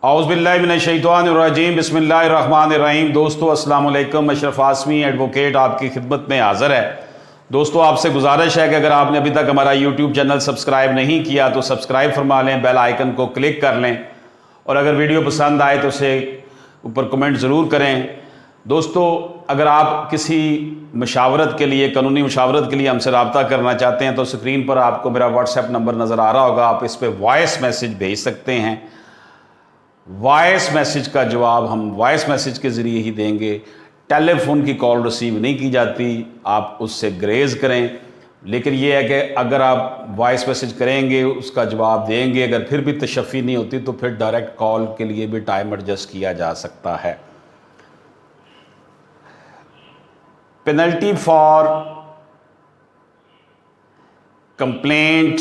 औज़ुबिल्लाहिमिनश्शैतानिर्रजीम बिस्मिल्लाहिर्रहमानिर्रहीम। दोस्तों अस्सलाम वालेकुम। अशरफ आसमी एडवोकेट आपकी खिदमत में हाज़िर है। दोस्तों आपसे गुजारिश है कि अगर आपने अभी तक हमारा यूट्यूब चैनल सब्सक्राइब नहीं किया तो सब्सक्राइब फरमा लें, बेल आइकन को क्लिक कर लें और अगर वीडियो पसंद आए तो उसे ऊपर कमेंट ज़रूर करें। दोस्तों अगर आप किसी मशावरत के लिए, कानूनी मशावरत के लिए हमसे रब्ता करना चाहते हैं तो स्क्रीन पर आपको मेरा व्हाट्सएप नंबर नज़र आ रहा होगा, आप इस पर वॉइस मैसेज भेज सकते हैं। वॉइस मैसेज का जवाब हम वॉइस मैसेज के ज़रिए ही देंगे। टेलीफोन की कॉल रिसीव नहीं की जाती, आप उससे ग्रेज करें। लेकिन ये है कि अगर आप वॉइस मैसेज करेंगे, उसका जवाब देंगे, अगर फिर भी तशफ़ी नहीं होती तो फिर डायरेक्ट कॉल के लिए भी टाइम एडजस्ट किया जा सकता है। Penalty for complaint,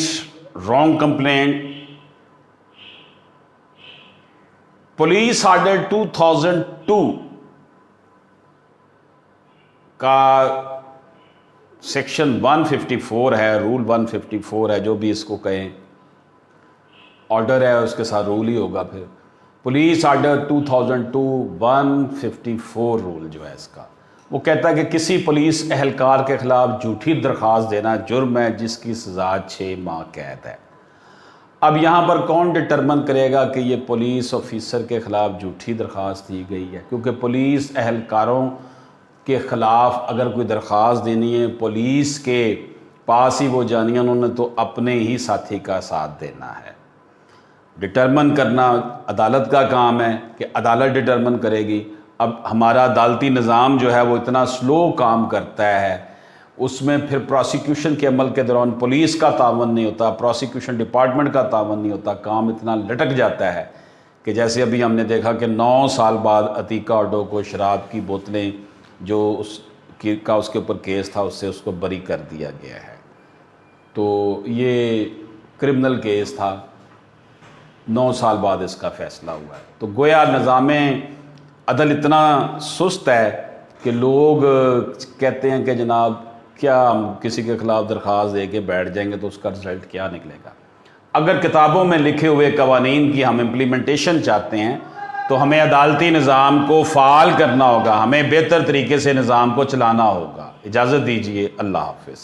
wrong complaint, police order 2002 का सेक्शन 154 है, रूल 154 है, जो भी इसको कहें, ऑर्डर है उसके साथ रूल ही होगा। फिर पुलिस ऑर्डर 2002 154 रूल जो है इसका, वो कहता है कि किसी पुलिस एहलकार के खिलाफ झूठी दरख्वास्त देना जुर्म है जिसकी सज़ा 6 माह कैद है। अब यहाँ पर कौन डिटरमिन करेगा कि ये पुलिस ऑफिसर के ख़िलाफ़ झूठी दरख्वास्त दी गई है? क्योंकि पुलिस एहलकारों के ख़िलाफ़ अगर कोई दरख्वास्त देनी है, पुलिस के पास ही वो जानी है, उन्होंने तो अपने ही साथी का साथ देना है। डिटरमिन करना अदालत का काम है कि अदालत डिटरमिन करेगी। अब हमारा अदालती निज़ाम जो है वो इतना स्लो काम करता है, उसमें फिर प्रोसिक्यूशन के अमल के दौरान पुलिस का तावन नहीं होता, प्रोसिक्यूशन डिपार्टमेंट का तावन नहीं होता, काम इतना लटक जाता है कि जैसे अभी हमने देखा कि 9 साल बाद अतीका ऑडो को शराब की बोतलें जो उसके ऊपर केस था उससे उसको बरी कर दिया गया है। तो ये क्रिमिनल केस था, 9 साल बाद इसका फ़ैसला हुआ है। तो गोया निज़ाम अदल इतना सुस्त है कि लोग कहते हैं कि जनाब क्या हम किसी के ख़िलाफ़ दरख्वास्त दे के बैठ जाएंगे तो उसका रिज़ल्ट क्या निकलेगा। अगर किताबों में लिखे हुए कवानीन की हम इम्प्लीमेंटेशन चाहते हैं तो हमें अदालती निज़ाम को फ़ाल करना होगा, हमें बेहतर तरीके से निज़ाम को चलाना होगा। इजाज़त दीजिए, अल्लाह हाफ़िज़।